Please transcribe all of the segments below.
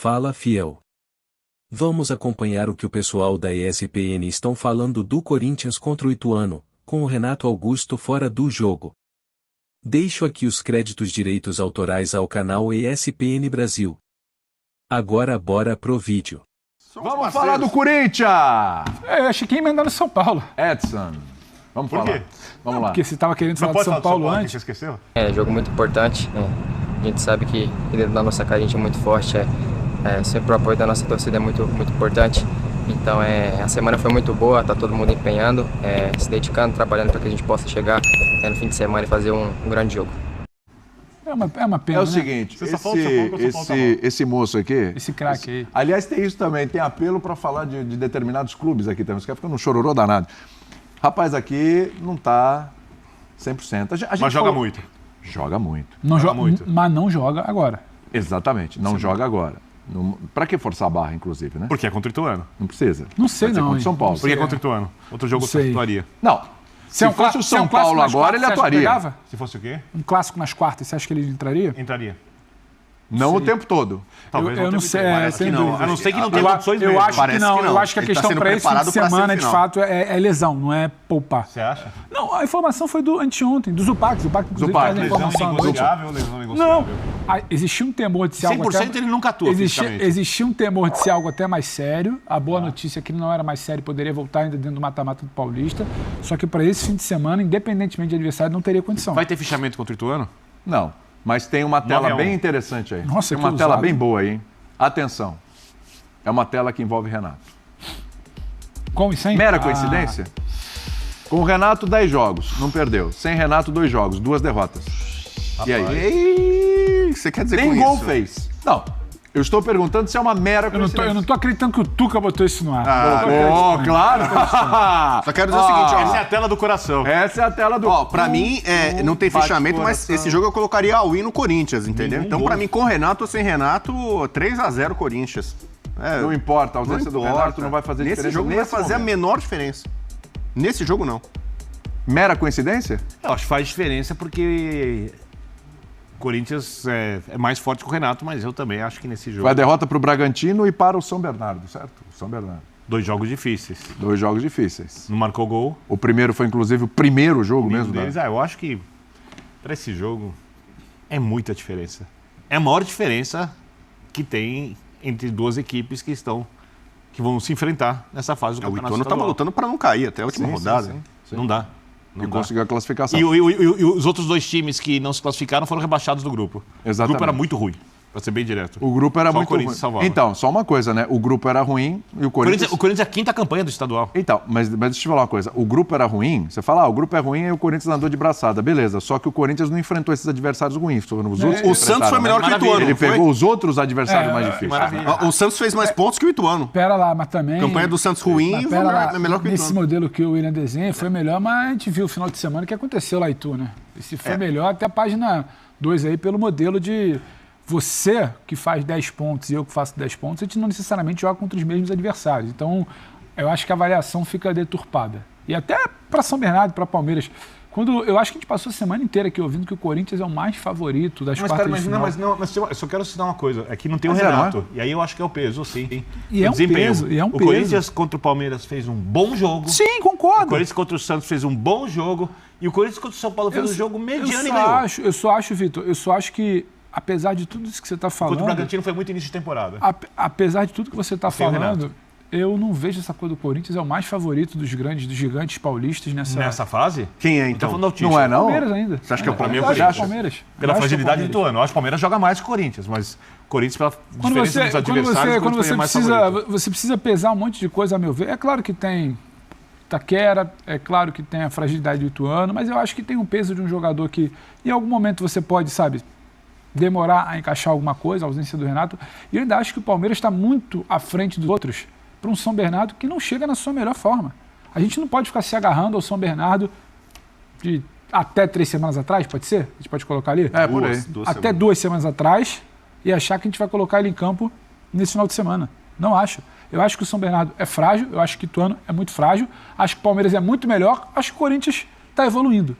Fala, fiel. Vamos acompanhar o que o pessoal da ESPN estão falando do Corinthians contra o Ituano, com o Renato Augusto fora do jogo. Deixo aqui os créditos direitos autorais ao canal ESPN Brasil. Agora bora pro vídeo. Vamos falar do Corinthians! Eu achei que ia emendar no São Paulo. Edson, vamos falar. Por quê? Vamos lá. Porque você estava querendo falar do São Paulo antes. Você esqueceu? É jogo muito importante, né? A gente sabe que dentro da nossa casa a gente é muito forte, sempre o apoio da nossa torcida é muito importante. Então a semana foi muito boa, tá todo mundo empenhando, se dedicando, trabalhando para que a gente possa chegar no fim de semana e fazer um grande jogo. É uma pena, É o seguinte, esse moço aqui... Esse craque aí. Aliás, tem isso também, tem apelo para falar de determinados clubes aqui também. Você quer ficar num chororô danado. Rapaz, aqui não tá 100%. Mas joga muito. Joga muito. Não joga muito. Mas não joga agora. Exatamente, não joga agora. Para que forçar a barra, inclusive, né? Porque é contra o Ituano. Não precisa. Não sei Vai ser não, contra o São Paulo. Porque é contra o Ituano. Outro jogo você atuaria. Não. Se fosse o São Paulo agora, ele atuaria. Se fosse o quê? Um clássico nas quartas, você acha que ele entraria? Entraria. Não o tempo todo. Talvez eu não sei, Parece que não. A não ser que não tenha condições mesmo. Eu acho que não. Eu acho que a questão para esse fim de semana, de fato, é lesão, não é poupar. Você acha? Não, a informação foi do anteontem, do Zupac. Zupac, inclusive, traz a informação à noite. Lesão negociável. Não. Existia um temor de ser algo 100% ele nunca atua fisicamente. Existia um temor de ser algo até mais sério. A boa notícia é que ele não era mais sério, poderia voltar ainda dentro do mata-mata do Paulista. Só que para esse fim de semana, independentemente de adversário, não teria condição. Vai ter fichamento contra o Ituano? Não. Mas tem uma tela bem interessante aí. Nossa, tem uma tela bem boa aí, hein? Atenção. É uma tela que envolve Renato. Com e sem? Mera coincidência? Com o Renato, 10 jogos. Não perdeu. Sem Renato, 2 jogos. 2 derrotas. E aí? Você quer dizer Nem com gol isso? fez. Não. Eu estou perguntando se é uma mera coincidência. Eu não tô acreditando que o Tuca botou isso no ar. Claro! Só quero dizer o seguinte, Essa é a tela do coração. Essa é a tela do... ó, pra mim, não tem fechamento, mas esse jogo eu colocaria all-in no Corinthians, entendeu? Então, pra mim, com Renato ou sem Renato, 3-0 Corinthians. Não importa, a ausência do Renato não vai fazer diferença. Nesse jogo não vai fazer a menor diferença. Nesse jogo, não. Mera coincidência? Eu acho que faz diferença porque o Corinthians é mais forte que o Renato, mas eu também acho que nesse jogo... Foi a derrota para o Bragantino e para o São Bernardo, certo? São Bernardo. 2 jogos difíceis. 2 jogos difíceis. Não marcou gol. O primeiro foi, inclusive, o primeiro jogo mesmo deles. Eu acho que para esse jogo é muita diferença. É a maior diferença que tem entre duas equipes que vão se enfrentar nessa fase do O Campeonato Ituano estava lutando para não cair até a última rodada. Sim. Não dá. Não E dá. conseguiu a classificação. E os outros 2 times que não se classificaram foram rebaixados do grupo. Exatamente. O grupo era muito ruim, para ser bem direto. O grupo era Só muito o Corinthians ruim. salvava. Então, só uma coisa, né? O grupo era ruim e o Corinthians... O Corinthians é a 5ª campanha do estadual. Então, mas deixa eu te falar uma coisa. O grupo era ruim, você fala, o grupo é ruim e o Corinthians andou de braçada. Beleza, só que o Corinthians não enfrentou esses adversários ruins. O Santos foi melhor que o Ituano. Ele pegou os outros adversários mais difíceis. Maravilha. O Santos fez mais pontos que o Ituano. Pera lá, mas também... A campanha do Santos ruim e é melhor que o Nesse Ituano. modelo que o William desenha foi melhor, mas a gente viu o final de semana o que aconteceu lá em Itu, né? E se foi melhor, até a página 2 aí, pelo modelo de você que faz 10 pontos e eu que faço 10 pontos, a gente não necessariamente joga contra os mesmos adversários. Então, eu acho que a avaliação fica deturpada. E até para São Bernardo, para Palmeiras. Eu acho que a gente passou a semana inteira aqui ouvindo que o Corinthians é o mais favorito das quartas de final. Mas eu só quero citar uma coisa. Aqui não tem o Mas Renato. E aí eu acho que é o peso, sim. E é um peso. O Corinthians contra o Palmeiras fez um bom jogo. Sim, O concordo. Corinthians contra o Santos fez um bom jogo. E o Corinthians contra o São Paulo fez um jogo mediano e ganhou. Eu só acho, Vitor, que, apesar de tudo isso que você está falando... Contra o Bragantino foi muito início de temporada. Apesar de tudo que você está Tem o falando, eu não vejo essa coisa do Corinthians, é o mais favorito dos gigantes paulistas Nessa fase? Quem é, Tá então? falando do Não é, não? Palmeiras ainda. Você acha que é o Pra mim, Palmeiras? eu acho Palmeiras. Pela Eu acho que é fragilidade do Palmeiras. Ituano. Eu acho que o Palmeiras joga mais que o Corinthians, mas o Corinthians, pela diferença dos adversários, quando você é mais favorito. você precisa pesar um monte de coisa, a meu ver. É claro que tem Taquera, é claro que tem a fragilidade do Ituano, mas eu acho que tem um peso de um jogador que, em algum momento, você pode, demorar a encaixar alguma coisa, a ausência do Renato. E eu ainda acho que o Palmeiras está muito à frente dos outros para um São Bernardo que não chega na sua melhor forma. A gente não pode ficar se agarrando ao São Bernardo de até 3 semanas atrás, pode ser? A gente pode colocar ali? É, por aí. Até 2 semanas atrás e achar que a gente vai colocar ele em campo nesse final de semana. Não acho. Eu acho que o São Bernardo é frágil, eu acho que o Ituano é muito frágil, acho que o Palmeiras é muito melhor, acho que o Corinthians está evoluindo.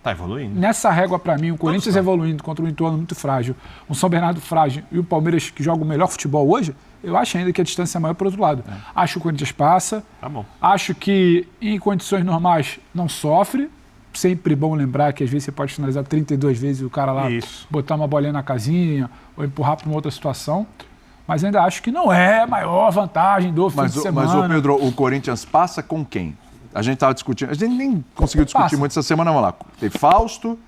Tá evoluindo. Nessa régua, para mim, o Corinthians evoluindo contra um Ituano muito frágil, um São Bernardo frágil e o Palmeiras que joga o melhor futebol hoje, eu acho ainda que a distância é maior por outro lado. Acho que o Corinthians passa. Tá bom. Acho que em condições normais não sofre. Sempre bom lembrar que às vezes você pode finalizar 32 vezes e o cara lá botar uma bolinha na casinha ou empurrar para uma outra situação. Mas ainda acho que não é a maior vantagem do fim de semana. Mas, Pedro, o Corinthians passa com quem? A gente estava discutindo, a gente nem conseguiu discutir muito essa semana, vamos lá. Tem Fausto,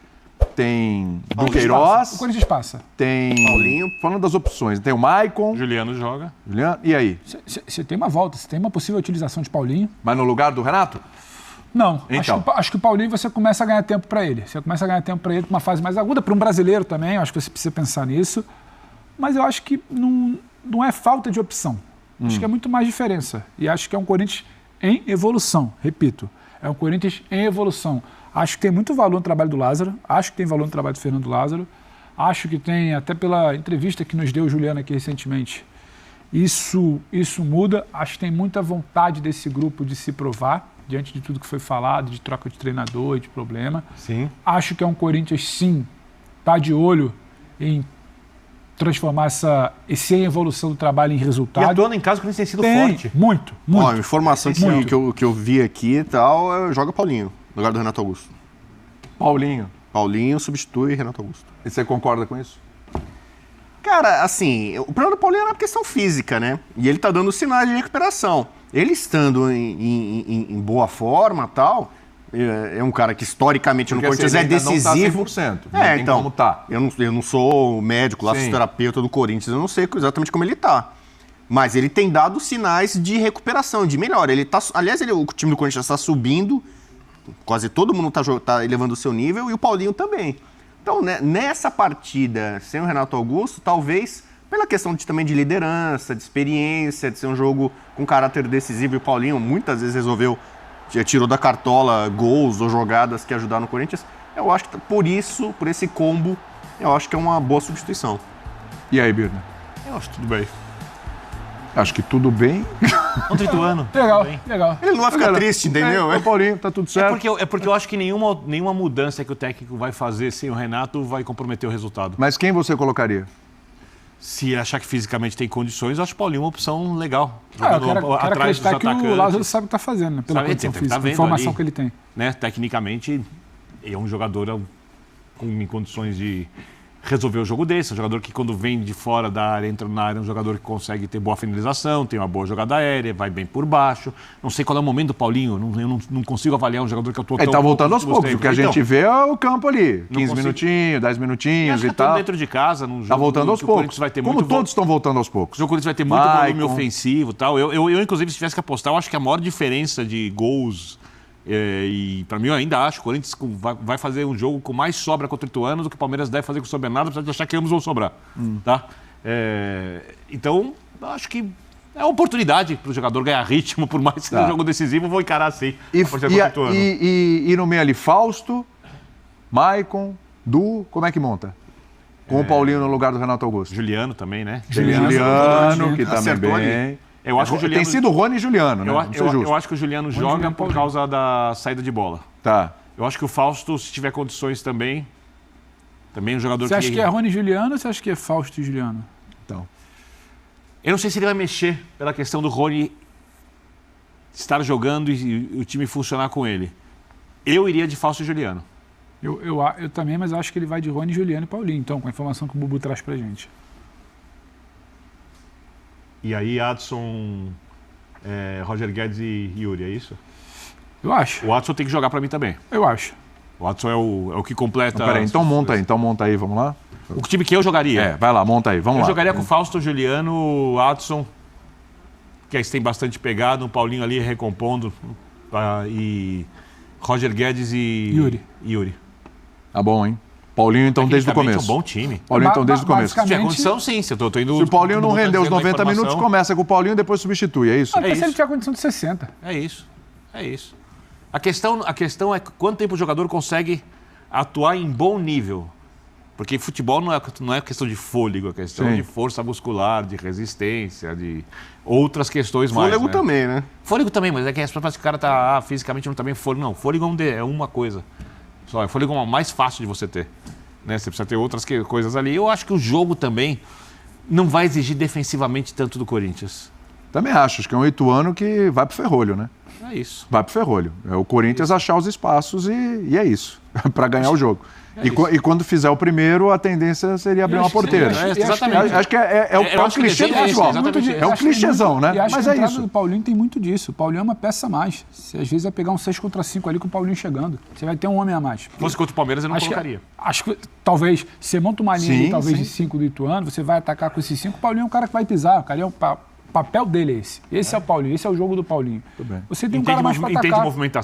tem Duqueiroz. O Corinthians passa. Tem Paulinho. Falando das opções, tem o Maicon. Juliano joga. Juliano, e aí? Você tem uma volta, você tem uma possível utilização de Paulinho. Mas no lugar do Renato? Não, então. acho que o Paulinho você começa a ganhar tempo para ele. Você começa a ganhar tempo para ele para uma fase mais aguda, para um brasileiro também, acho que você precisa pensar nisso. Mas eu acho que não é falta de opção. Acho que é muito mais diferença. E acho que é um Corinthians em evolução, repito. É um Corinthians em evolução. Acho que tem muito valor no trabalho do Lázaro, acho que tem valor no trabalho do Fernando Lázaro, acho que tem, até pela entrevista que nos deu o Juliano aqui recentemente, isso muda. Acho que tem muita vontade desse grupo de se provar, diante de tudo que foi falado, de troca de treinador e de problema. Sim. Acho que é um Corinthians, sim, tá de olho em transformar essa evolução do trabalho em resultado. E atuando em casa, o Corinthians tem sido forte. Muito. Ó, a informação que eu vi aqui e tal, joga Paulinho, no lugar do Renato Augusto. Paulinho. Paulinho substitui Renato Augusto. E você concorda com isso? Cara, assim, o problema do Paulinho era a questão física, né? E ele tá dando sinais de recuperação. Ele estando em boa forma e tal, é um cara que historicamente no Corinthians é decisivo. Não tá 100%. Então, como tá. Eu não sou médico, lá fisioterapeuta do Corinthians, eu não sei exatamente como ele tá. Mas ele tem dado sinais de recuperação, de melhora. Ele tá, aliás, o time do Corinthians está subindo, quase todo mundo tá elevando o seu nível, e o Paulinho também. Então, né, nessa partida, sem o Renato Augusto, talvez, pela questão também de liderança, de experiência, de ser um jogo com caráter decisivo, e o Paulinho muitas vezes tirou da cartola gols ou jogadas que ajudaram o Corinthians, eu acho que por esse combo, eu acho que é uma boa substituição. E aí, Birna? Eu acho tudo bem. Acho que tudo bem. Contra o Ituano. Legal. Ele não vai ficar triste, entendeu? O Paulinho, tá tudo certo. É porque eu acho que nenhuma mudança que o técnico vai fazer sem o Renato vai comprometer o resultado. Mas quem você colocaria? Se ele achar que fisicamente tem condições, eu acho o Paulinho uma opção legal. Eu quero acreditar que o Lázaro sabe o que está fazendo, né? Pela condição física, a informação que ele tem. Né? Tecnicamente, é um jogador em condições de resolver o jogo desse. É um jogador que, quando vem de fora da área, entra na área, é um jogador que consegue ter boa finalização, tem uma boa jogada aérea, vai bem por baixo. Não sei qual é o momento do Paulinho, eu não consigo avaliar um jogador que eu tô Ele tá voltando aos poucos, o que a gente vê é o campo ali. 15 minutinhos, 10 minutinhos e tal. Dentro de casa, num jogo. Tá voltando aos poucos. Vai ter Como todos estão voltando aos poucos. O jogo Corinthians vai ter muito volume ofensivo e tal. Eu, inclusive, se tivesse que apostar, eu acho que a maior diferença de gols, e para mim eu ainda acho que o Corinthians vai fazer um jogo com mais sobra contra o Ituano do que o Palmeiras deve fazer com o São Bernardo, apesar de achar que ambos vão sobrar. Tá? Então, acho que é uma oportunidade para o jogador ganhar ritmo, por mais que seja um jogo decisivo, vou encarar assim. E no meio ali, Fausto, Maicon, Du, como é que monta? Com o Paulinho no lugar do Renato Augusto. Juliano também, né? Juliano, que também bem. Eu acho que o Juliano... Tem sido Rony e Juliano, né? Eu acho que o Juliano joga por causa da saída de bola. Tá. Eu acho que o Fausto, se tiver condições também é um jogador Você acha que é Rony e Juliano ou você acha que é Fausto e Juliano? Então. Eu não sei se ele vai mexer pela questão do Rony estar jogando e o time funcionar com ele. Eu iria de Fausto e Juliano. Eu também, mas eu acho que ele vai de Rony, Juliano e Paulinho, então, com a informação que o Bubu traz pra gente. E aí, Adson, Roger Guedes e Yuri, é isso? Eu acho. O Adson tem que jogar pra mim também. Eu acho. O Adson é o que completa... Peraí, então monta aí, vamos lá? O time que eu jogaria. Vai lá, monta aí, vamos lá. Eu jogaria com Fausto, Juliano, Adson, que aí tem bastante pegado, o Paulinho ali recompondo, e Roger Guedes e Yuri. Tá bom, hein? Paulinho, então, desde o começo. É um bom time. Paulinho, então, desde o começo. Se tiver condição, sim. Se o Paulinho não render os 90 minutos, começa com o Paulinho e depois substitui, é isso? Se ele tiver condição de 60. É isso. A questão é quanto tempo o jogador consegue atuar em bom nível. Porque futebol não é questão de fôlego, é questão de força muscular, de resistência, de outras questões mais. Fôlego também, né? Fôlego também, mas é que as pessoas que o cara tá fisicamente não tá bem. Não, fôlego é uma coisa. Só, é Fôlego mais fácil de você ter. Né? Você precisa ter outras coisas ali. Eu acho que o jogo também não vai exigir defensivamente tanto do Corinthians. Também acho que é um Ituano que vai pro ferrolho, né? É isso. Vai pro ferrolho. É o Corinthians achar os espaços e é isso, para ganhar o jogo. E quando fizer o primeiro, a tendência seria abrir uma porteira. Exatamente. Acho que é o clichê do futebol. É um clichêzão, né? Mas é a isso. do Paulinho tem muito disso. O Paulinho é uma peça a mais. Você, às vezes vai pegar um 6 contra 5 ali com o Paulinho chegando. Você vai ter um homem a mais. Se fosse contra o Palmeiras, eu não colocaria. Acho que talvez, você monta uma linha ali, talvez sim. de 5 do Ituano, você vai atacar com esses 5, o Paulinho é um cara que vai pisar. O cara é o papel dele é esse. Esse é o Paulinho, esse é o jogo do Paulinho. Você tem um cara mais para atacar. Entende movimentação.